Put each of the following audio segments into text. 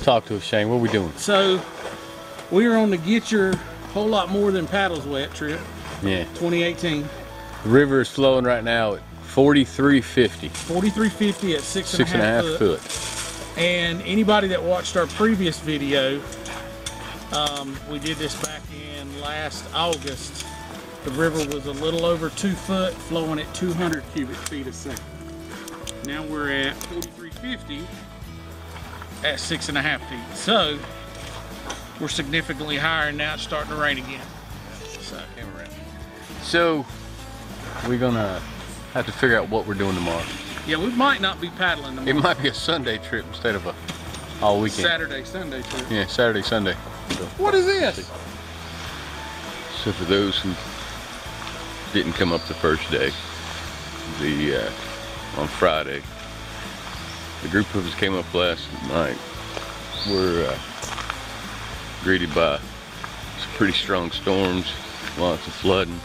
Talk to us, Shane. What are we doing? So, we are on the Get Your Whole Lot More Than Paddles Wet trip. Yeah. 2018. The river is flowing right now at 4350. 4350 at 6.5 foot. And anybody that watched our previous video, we did this back in last August. The river was a little over 2 foot, flowing at 200 cubic feet a second. Now we're at 4350 at 6.5 feet. So we're significantly higher, and now it's starting to rain again. So we're gonna have to figure out what we're doing tomorrow. Yeah, we might not be paddling tomorrow. It might be a Sunday trip instead of a all weekend. Saturday, Sunday trip. Yeah, Saturday, Sunday. So, what is this? So for those who didn't come up the first day, on Friday, the group of us came up last night. We're greeted by some pretty strong storms, lots of flooding,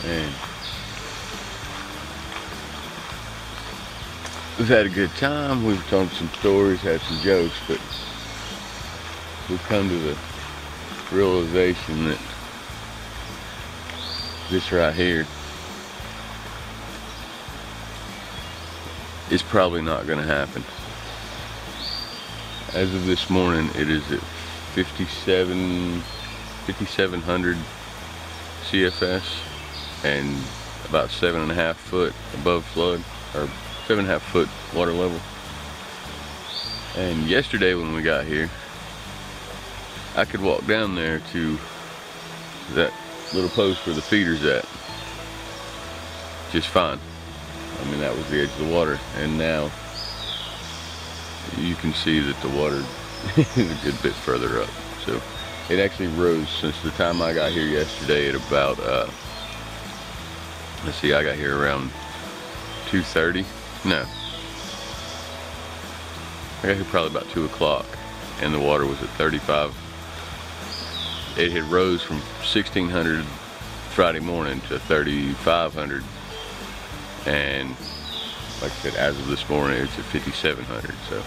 and we've had a good time. We've told some stories, had some jokes, but we've come to the realization that this right here is probably not going to happen. As of this morning, it is at 5,700 CFS and about 7.5 foot above flood, or 7.5 foot water level. And yesterday when we got here, I could walk down there to that little post where the feeder's at just fine. I mean, that was the edge of the water, and now you can see that the water is a good bit further up. So it actually rose since the time I got here yesterday at about let's see, I got here around 2:30. No, I got here probably about 2 o'clock, and the water was at 35. It had rose from 1,600 Friday morning to 3,500, and like I said, as of this morning, it's at 5,700. So,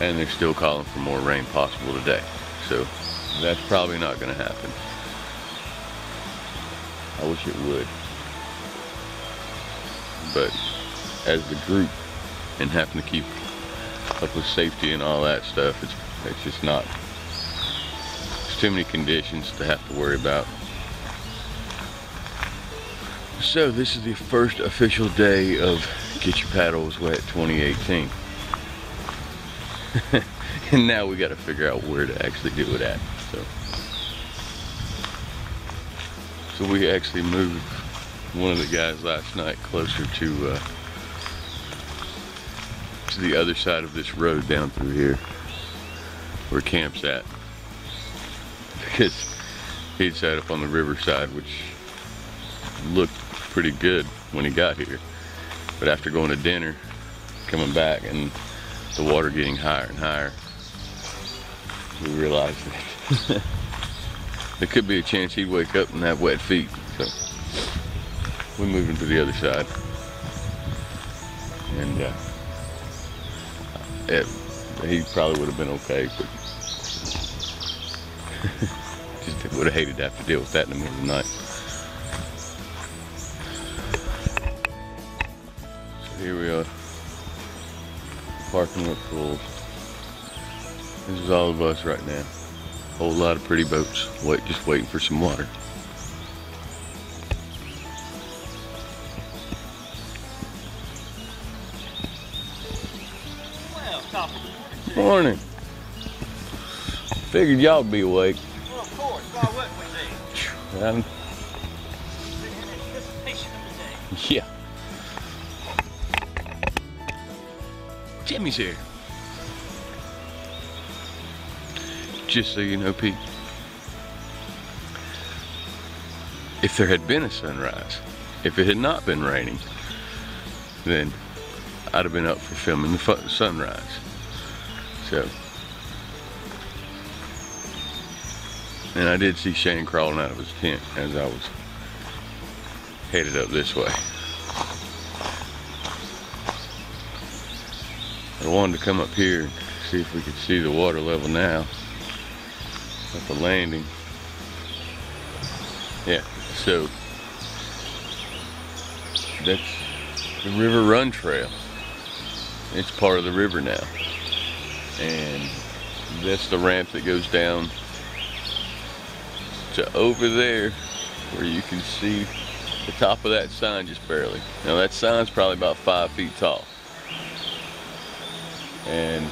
and they're still calling for more rain possible today. So that's probably not going to happen. I wish it would, but as the group and having to keep up with safety and all that stuff, it's just not. There's too many conditions to have to worry about. So this is the first official day of Get Your Paddles Wet 2018. And now we got to figure out where to actually do it at. So we actually moved one of the guys last night closer to the other side of this road down through here where camp's at, because he'd sat up on the riverside, which looked pretty good when he got here, but after going to dinner, coming back, and the water getting higher and higher, we realized that there could be a chance he'd wake up and have wet feet. So we moved him to the other side, and he probably would have been okay, but just would have hated to have to deal with that in the middle of the night. So here we are, parking lot full. This is all of us right now. Whole lot of pretty boats, just waiting for some water. Morning. Figured y'all'd be awake. Well, of course. Why wouldn't we be? Yeah. Jimmy's here. Just so you know, Pete, if there had been a sunrise, if it had not been raining, then I'd have been up for filming the sunrise. So, and I did see Shane crawling out of his tent as I was headed up this way. I wanted to come up here and See if we can see the water level now at the landing. Yeah, so that's the River Run Trail. It's part of the river now. And that's the ramp that goes down to over there where you can see the top of that sign just barely. Now that sign's probably about 5 feet tall. And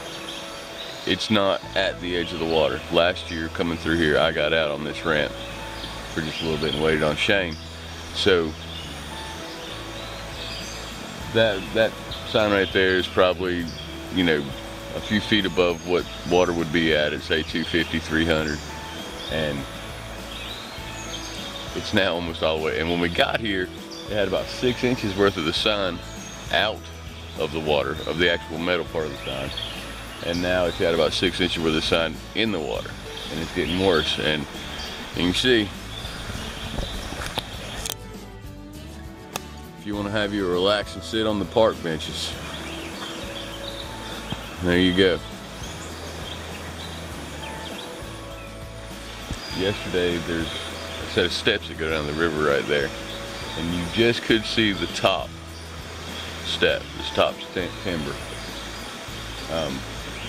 it's not at the edge of the water. Last year coming through here, I got out on this ramp for just a little bit and waited on Shane. So that sign right there is probably, you know, a few feet above what water would be at say 250, 300. And it's now almost all the way. And when we got here, it had about 6 inches worth of the sign out of the water, of the actual metal part of the sign. And now it's at about 6 inches worth of the sign in the water. And it's getting worse. And you can see, if you want to have you relax and sit on the park benches, there you go. Yesterday there's a set of steps that go down the river right there, and you just could see the top step, this top timber.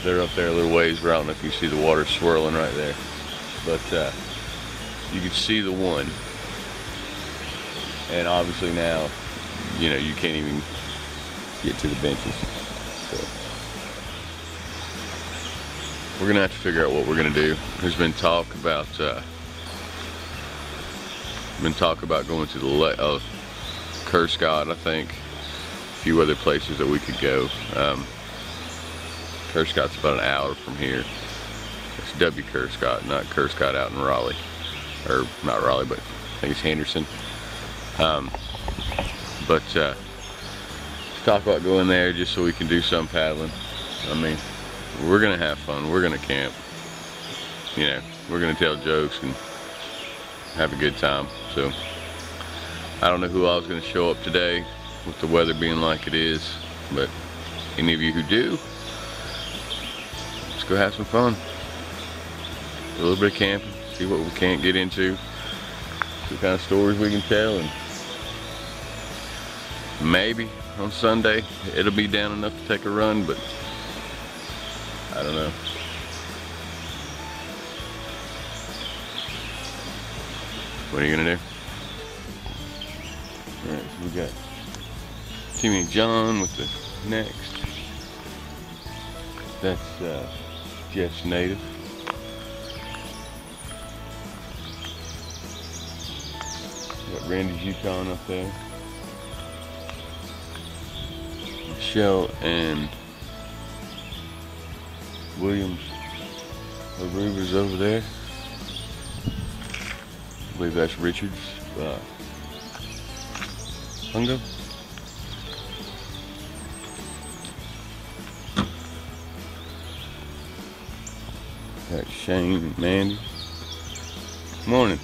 They're up there a little ways where I don't know if you see the water swirling right there, but you can see the one. And obviously now, you know, you can't even get to the benches. So we're gonna have to figure out what we're gonna do. There's been talk about going to the Kerscott, I think, a few other places that we could go. Kerscott's about an hour from here. It's W. Kerscott, not Kerscott out in Raleigh, or not Raleigh, but I think it's Henderson. But let's talk about going there just so we can do some paddling. I mean, we're gonna have fun, we're gonna camp, you know, we're gonna tell jokes and have a good time. So I don't know who all is gonna show up today with the weather being like it is, but any of you who do, let's go have some fun. A little bit of camping, see what we can't get into, see what kind of stories we can tell, and maybe on Sunday it'll be down enough to take a run, but I don't know. What are you gonna do? Alright, so we got Timmy and John with the next. That's Jeff's native. Got Randy's Yukon up there. Michelle and Williams Aruba's over there. I believe that's Richard's Hungo. Got Shane and Mandy. Morning.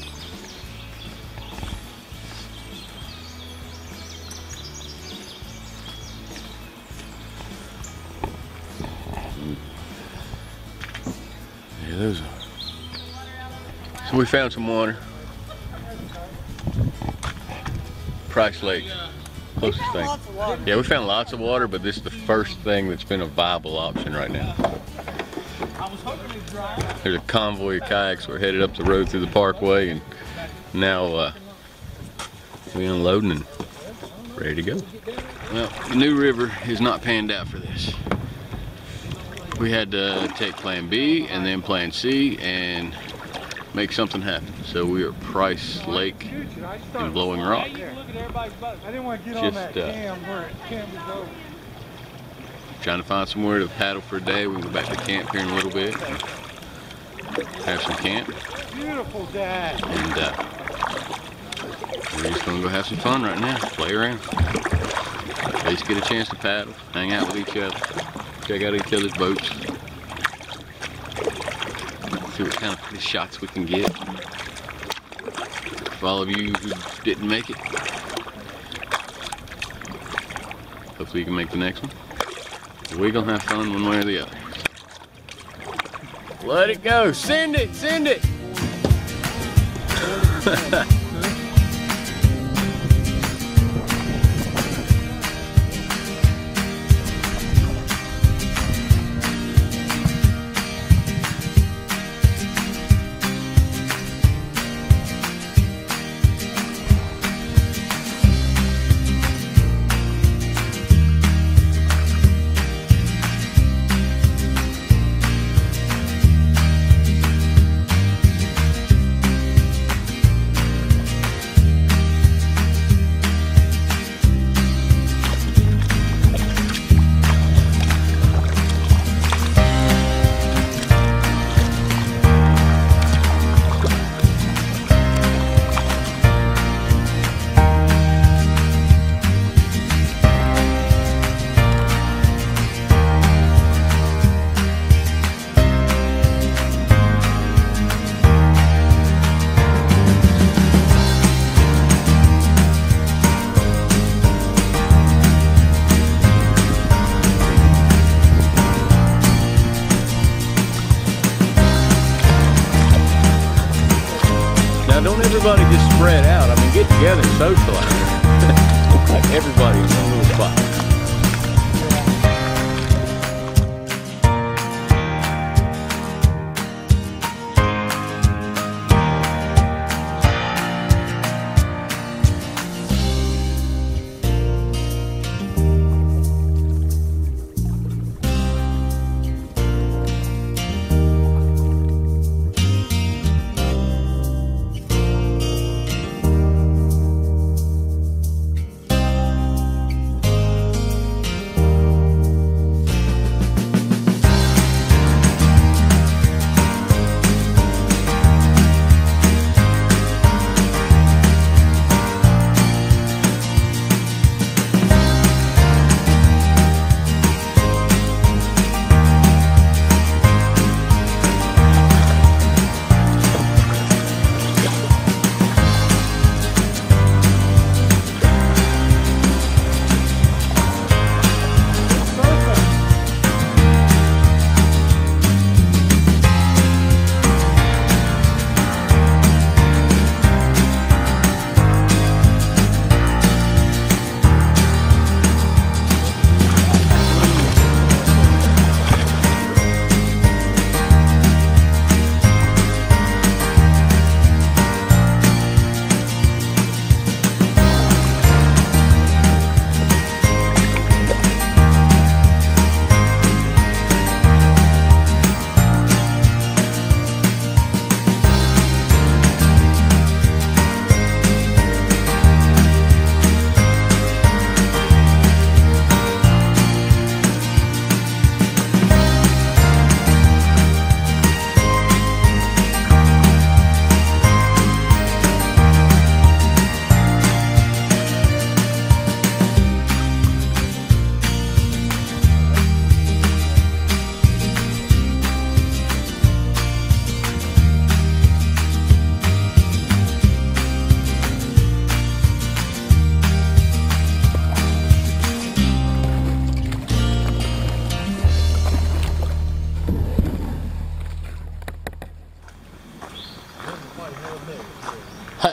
Yeah, those are. So we found some water. Price Lake, closest thing. Yeah, we found lots of water, but this is the first thing that's been a viable option right now. There's a convoy of kayaks. We're headed up the road through the parkway, and now we unloading and ready to go. Well, the new river is not panned out for this. We had to take plan B and then plan C and make something happen. So we are at Price Lake in Blowing Rock. Just trying to find somewhere to paddle for a day. We can go back to camp here in a little bit. Have some camp. Beautiful, Dad. And we're just gonna go have some fun right now. Play around. At least get a chance to paddle, hang out with each other, check out each other's boats. See what kind of shots we can get. For all of you who didn't make it, hopefully you can make the next one. We're gonna have fun one way or the other. Let it go. Send it. Send it. Don't everybody just spread out. I mean, get together and socialize. Like everybody in one little spot.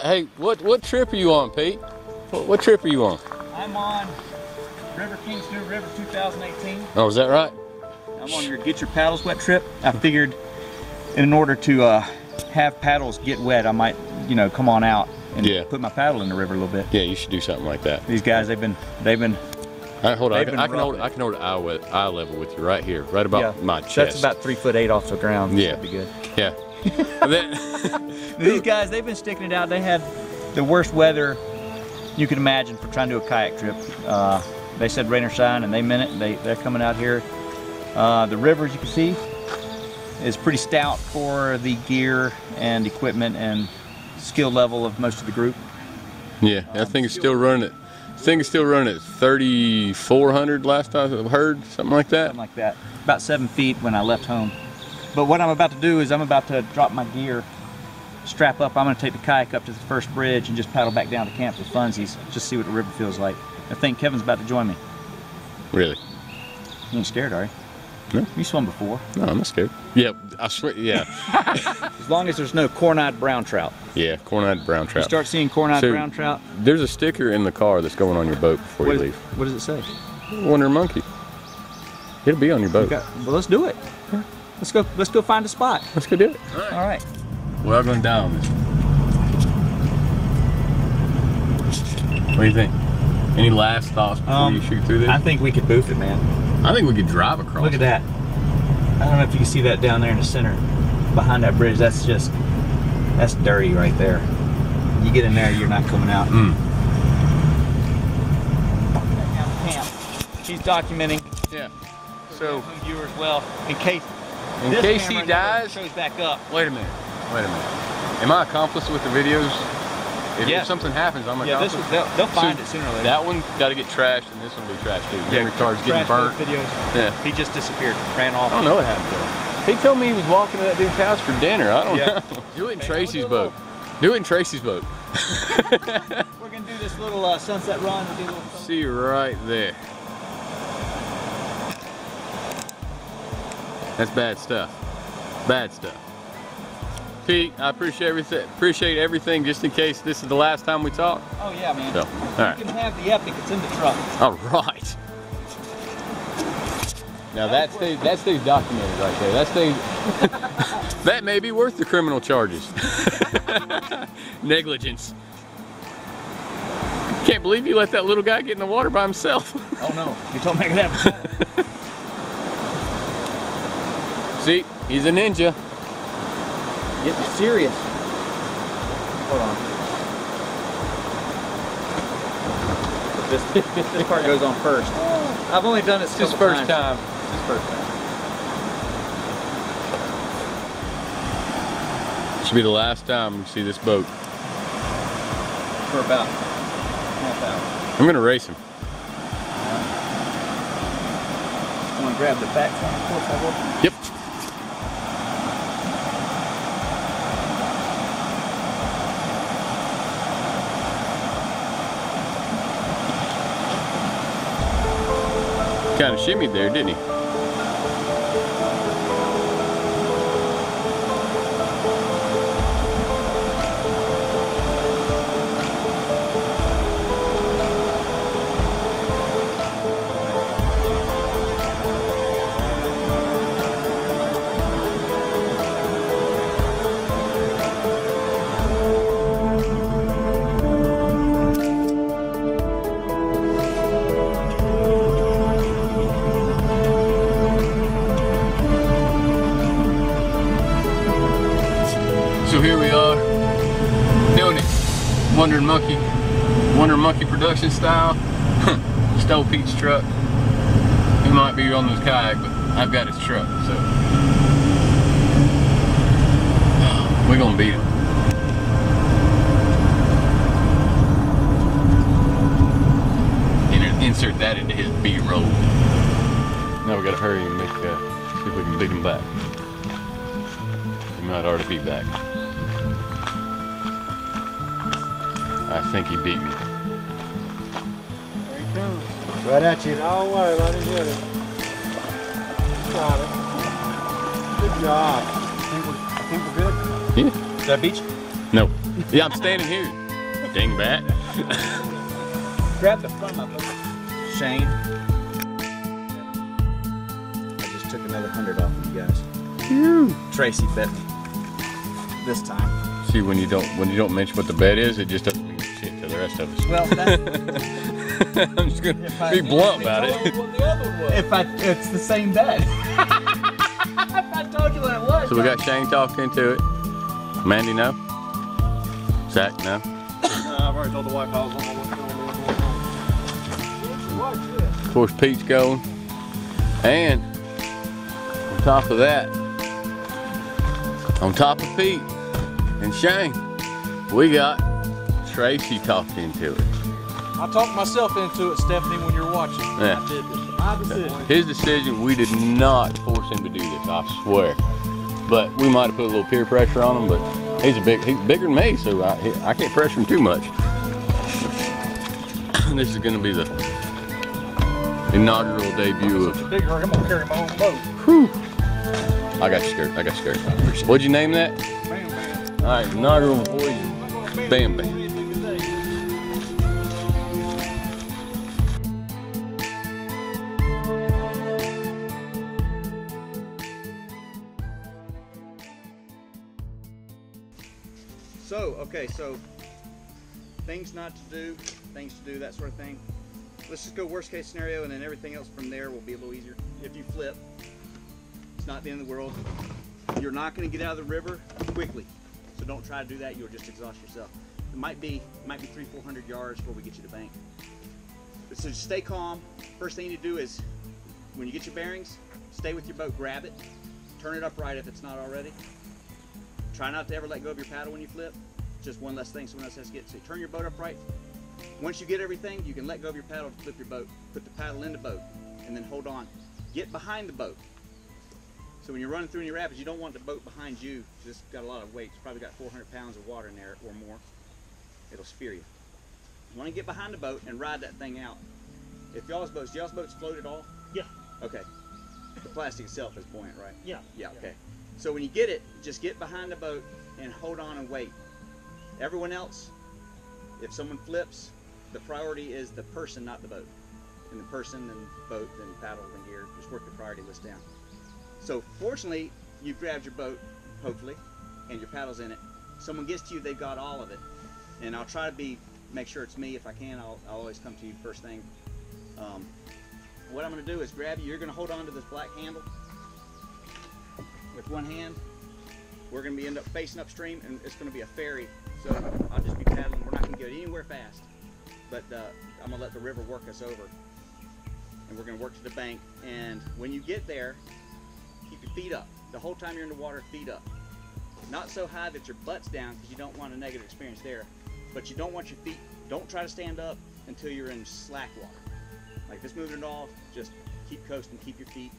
Hey, what trip are you on, Pete? What trip are you on? I'm on River Kings New River 2018. Oh, is that right? I'm on your Get Your Paddles Wet trip. I figured in order to have paddles get wet, I might, come on out and put my paddle in the river a little bit. Yeah, you should do something like that. These guys, they've been. Hold on, I can hold eye level with you right here, right about my chest. That's about 3'8" off the ground. Yeah, that'd be good. Yeah. These guys, they've been sticking it out. They had the worst weather you could imagine for trying to do a kayak trip. They said rain or shine, and they meant it. They're coming out here. The river, as you can see, is pretty stout for the gear and equipment and skill level of most of the group. Yeah, that thing is still running it. This thing is still running at 3,400 last I heard, something like that. Something like that. About 7 feet when I left home. But what I'm about to do is I'm about to drop my gear, strap up. I'm going to take the kayak up to the first bridge and just paddle back down to camp with funsies, just see what the river feels like. I think Kevin's about to join me. Really? You ain't scared, are you? No. You swum before. No, I'm not scared. Yeah, I swear, yeah. As long as there's no corn-eyed brown trout. Yeah, corn-eyed brown trout. You start seeing corn-eyed So, brown trout. There's a sticker in the car that's going on your boat before you leave. What does it say? Wonder Monkey. It'll be on your boat. Well, let's do it. Let's go find a spot. Let's go do it. All right. We're all going to die on this. What do you think? Any last thoughts before you shoot through this? I think we could boof it, man. I think we could drive across. Look at that. I don't know if you can see that down there in the center, behind that bridge. That's dirty right there. You get in there, you're not coming out. Camp. She's documenting. Yeah. So viewers, well, in case he dies, shows back up. Wait a minute. Am I accomplice with the videos? If something happens, I'm accomplice. They'll find it sooner or later. That one got to get trashed, and this one will be trashed too. Yeah, Memory card's getting burnt. Videos. Yeah. He just disappeared, ran off. I don't know what happened to him. He told me he was walking to that dude's house for dinner. I don't know. Do it in Tracy's boat. Do it in Tracy's boat. We're gonna do this little sunset run. See you right there. That's bad stuff. Bad stuff. Pete, I appreciate everything. Just in case this is the last time we talk. Oh yeah, man. So, all right. You can have the epic. It's in the truck. All right. Now that stays documented right there. That stays. That may be worth the criminal charges. Negligence. Can't believe you let that little guy get in the water by himself. Oh no, you told me that. See, he's a ninja. Getting serious. Hold on. This part goes on first. I've only done it His first time. His first time. This will be the last time we see this boat. For about half hour. I'm gonna race him. I'm gonna grab the back one. Of course I will. Yep. Kind of shimmied there, didn't he? So here we are, doing it. Wonder Monkey production style. Stole Pete's truck. He might be on his kayak, but I've got his truck, so we're gonna beat him. Insert that into his B-roll. Now we gotta hurry and make see if we can beat him back. He might already be back. I think he beat me. There he comes. Right at you. No way, let him get it. Got it. Good job. I think we're good. Yeah. Is that beach? No. Yeah, I'm standing here. Dingbat. Grab the front of it. Shane. I just took another 100 off of you guys. Phew. Tracy bet me. This time. See, when you don't mention what the bet is, it just doesn't mean shit to the rest of us. Well, that's, I'm just gonna be blunt about it. It's the same bet. If I told you what it was. So we got Shane talking to it. Mandy, no? Zach, no? I've already told the wife I was on my way. Of course, Pete's going. And on top of that, on top of Pete and Shane, we got Tracy talked into it. I talked myself into it, Stephanie, when you're watching. Yeah. I did this. My decision. His decision, we did not force him to do this, I swear. But we might have put a little peer pressure on him, but he's bigger than me, so I can't pressure him too much. This is gonna be the inaugural debut of Bigger, I'm gonna carry my own boat. Whew. I got scared. I got scared. What'd you name that? Bam, bam. All right, inaugural poison. Bam Bam. So things not to do, things to do, that sort of thing. Let's just go worst case scenario, and then everything else from there will be a little easier. If you flip, it's not the end of the world. You're not going to get out of the river quickly, so don't try to do that. You'll just exhaust yourself. It might be 300-400 yards before we get you to bank. So just stay calm. First thing you need to do is, when you get your bearings, stay with your boat, grab it, turn it upright if it's not already. Try not to ever let go of your paddle when you flip. Just one less thing someone else has to get. So turn your boat upright. Once you get everything, you can let go of your paddle to flip your boat. Put the paddle in the boat and then hold on. Get behind the boat. So when you're running through in your rapids, you don't want the boat behind you. It's got a lot of weight. It's probably got 400 pounds of water in there or more. It'll spear you. You want to get behind the boat and ride that thing out. If y'all's boats float at all? Yeah. Okay. The plastic itself is buoyant, right? Yeah. Yeah, okay. So when you get it, just get behind the boat and hold on and wait. Everyone else, if someone flips, the priority is the person, not the boat. And the person, then boat, then paddle, then gear. Just work the priority list down. So fortunately, you've grabbed your boat, hopefully, and your paddle's in it. Someone gets to you, they've got all of it. And I'll try to make sure it's me. If I can, I'll always come to you first thing. What I'm going to do is grab you. You're going to hold on to this black handle with one hand. We're going to end up facing upstream, and it's going to be a ferry. So I'll just be paddling. We're not going to get anywhere fast, but I'm going to let the river work us over, and we're going to work to the bank. And when you get there, keep your feet up. The whole time you're in the water, feet up. Not so high that your butt's down, because you don't want a negative experience there, but you don't want your feet, don't try to stand up until you're in slack water. Like this moving it off, just keep coasting, keep your feet.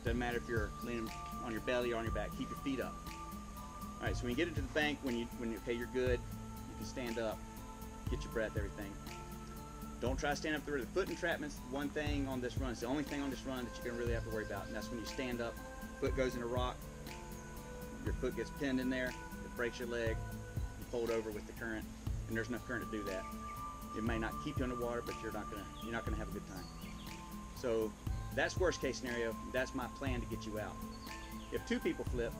Doesn't matter if you're leaning on your belly or on your back, keep your feet up. All right, so when you get into the bank, okay, you're good, you can stand up, get your breath, everything. Don't try to stand up through the foot entrapment's one thing on this run. It's the only thing on this run that you're gonna really have to worry about, and that's when you stand up, foot goes in a rock, your foot gets pinned in there, it breaks your leg, you fold over with the current, and there's enough current to do that. It may not keep you underwater, but you're not gonna have a good time. So that's worst case scenario. That's my plan to get you out. If two people flip,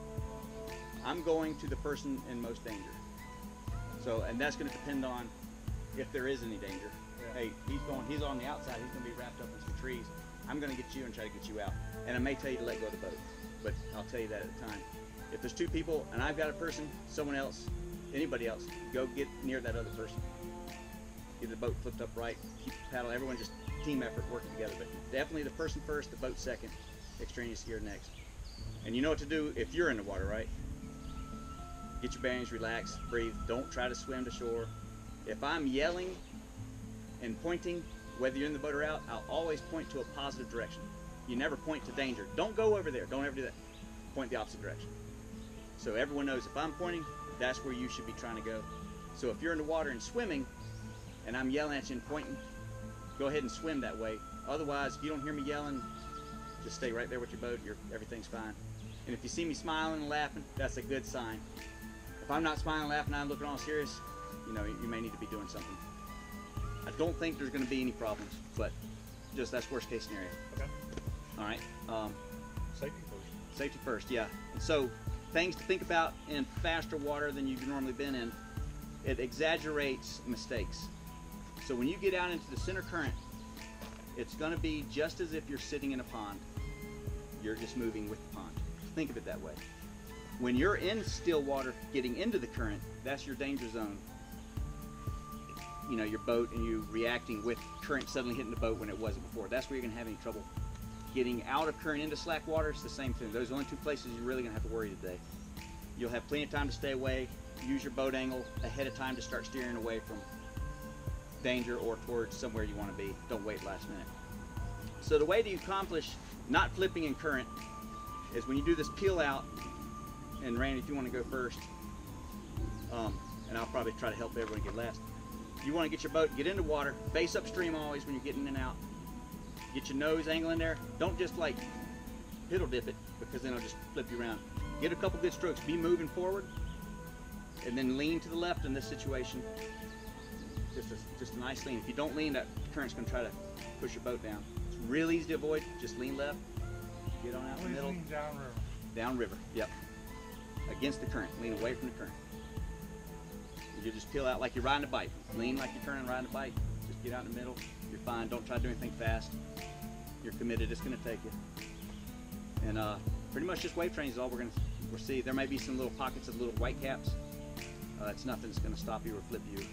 I'm going to the person in most danger. So, and that's going to depend on if there is any danger. Yeah. Hey, he's on the outside. He's going to be wrapped up in some trees. I'm going to get you and try to get you out. And I may tell you to let go of the boat, but I'll tell you that at the time. If there's two people and I've got a person, someone else, anybody else, go get near that other person. Get the boat flipped up right, keep the paddle, everyone just team effort working together. But definitely the person first, the boat second, extraneous gear next. And you know what to do if you're in the water, right? Get your bearings, relax, breathe. Don't try to swim to shore. If I'm yelling and pointing, whether you're in the boat or out, I'll always point to a positive direction. You never point to danger. Don't go over there. Don't ever do that. Point the opposite direction. So everyone knows if I'm pointing, that's where you should be trying to go. So if you're in the water and swimming, and I'm yelling at you and pointing, go ahead and swim that way. Otherwise, if you don't hear me yelling, just stay right there with your boat. Everything's fine. And if you see me smiling and laughing, that's a good sign. If I'm not smiling, laughing, I'm looking all serious, you may need to be doing something. I don't think there's going to be any problems, but just that's worst case scenario. Okay. All right. Safety first. Safety first, yeah. And so things to think about in faster water than you've normally been in. It exaggerates mistakes. So when you get out into the center current, it's going to be just as if you're sitting in a pond. You're just moving with the pond. Think of it that way. When you're in still water getting into the current, that's your danger zone. Your boat and you reacting with current suddenly hitting the boat when it wasn't before. That's where you're going to have any trouble. Getting out of current into slack water, it's the same thing. Those are the only two places you're really going to have to worry today. You'll have plenty of time to stay away. Use your boat angle ahead of time to start steering away from danger or towards somewhere you want to be. Don't wait last minute. So the way to accomplish not flipping in current is when you do this peel out, and Randy, if you want to go first, and I'll probably try to help everyone get last. You want to get your boat, get into water, face upstream always when you're getting in and out. Get your nose angle in there. Don't just like piddle dip it, because then it'll just flip you around. Get a couple good strokes, be moving forward, and then lean to the left in this situation. Just a nice lean. If you don't lean, that current's gonna try to push your boat down. It's real easy to avoid, just lean left, get on out in the middle. Lean downriver. Downriver, yep. Against the current, lean away from the current. You just peel out like you're riding a bike. Lean like you're turning and riding a bike. Just get out in the middle, you're fine. Don't try to do anything fast. You're committed, it's gonna take you. And pretty much just wave training is all we'll see. There may be some little pockets of little white caps. It's nothing that's gonna stop you or flip you.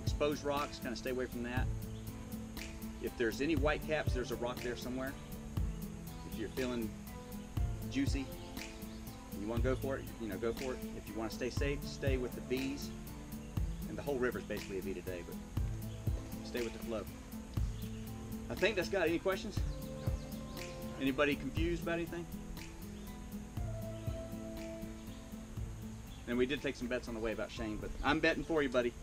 Exposed rocks, kind of stay away from that. If there's any white caps, there's a rock there somewhere. If you're feeling juicy and you want to go for it, you know, go for it. If you want to stay safe, stay with the V's. And the whole river is basically a V today, but stay with the flow. I think that's got it. Any questions? Anybody confused about anything? And we did take some bets on the way about Shane, but I'm betting for you, buddy.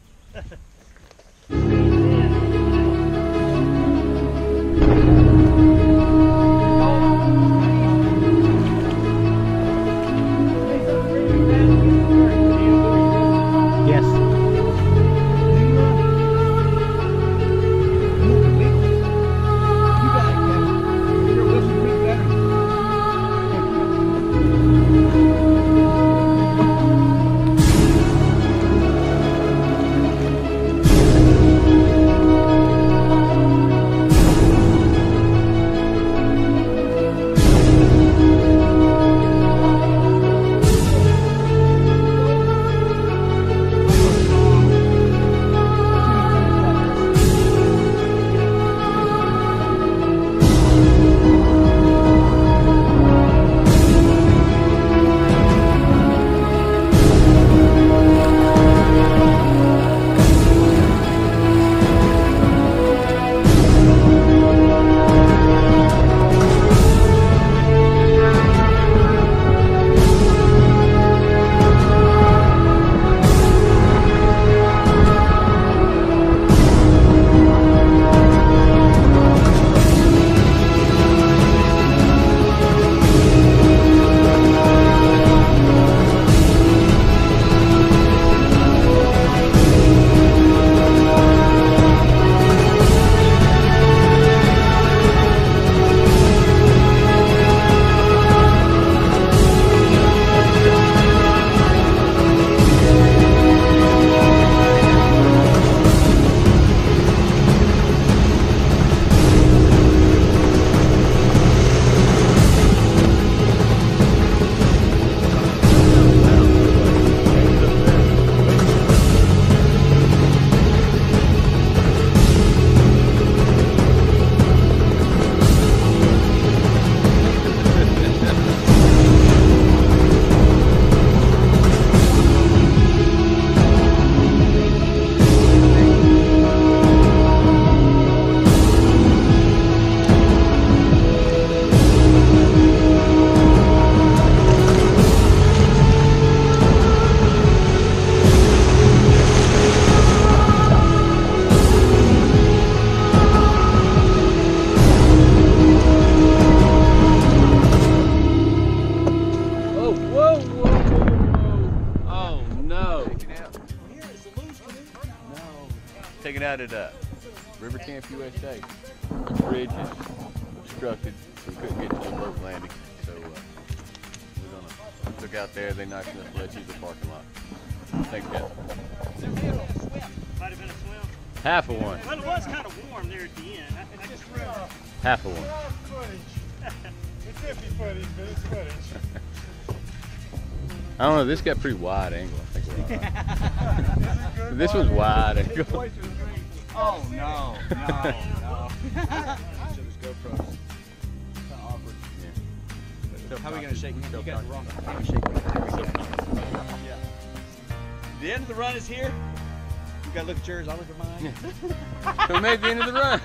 Taken out at River Camp USA. The bridge is obstructed, so we couldn't get to the boat landing. So we took out there. They nice enough to let you use the parking lot. Thanks, Jeff. Might have been a swim. Half of one. Well, it was kind of warm there at the end. I just half of one. It's iffy footage, but it's footage. I don't know, this got pretty wide angle, I think we're all right. This one's wide angle. Oh, no. How are we going to shake? You guys are wrong. How we shake? Yeah. The end of the run is here. You got to look at yours, I'll look at mine. So we made the end of the run.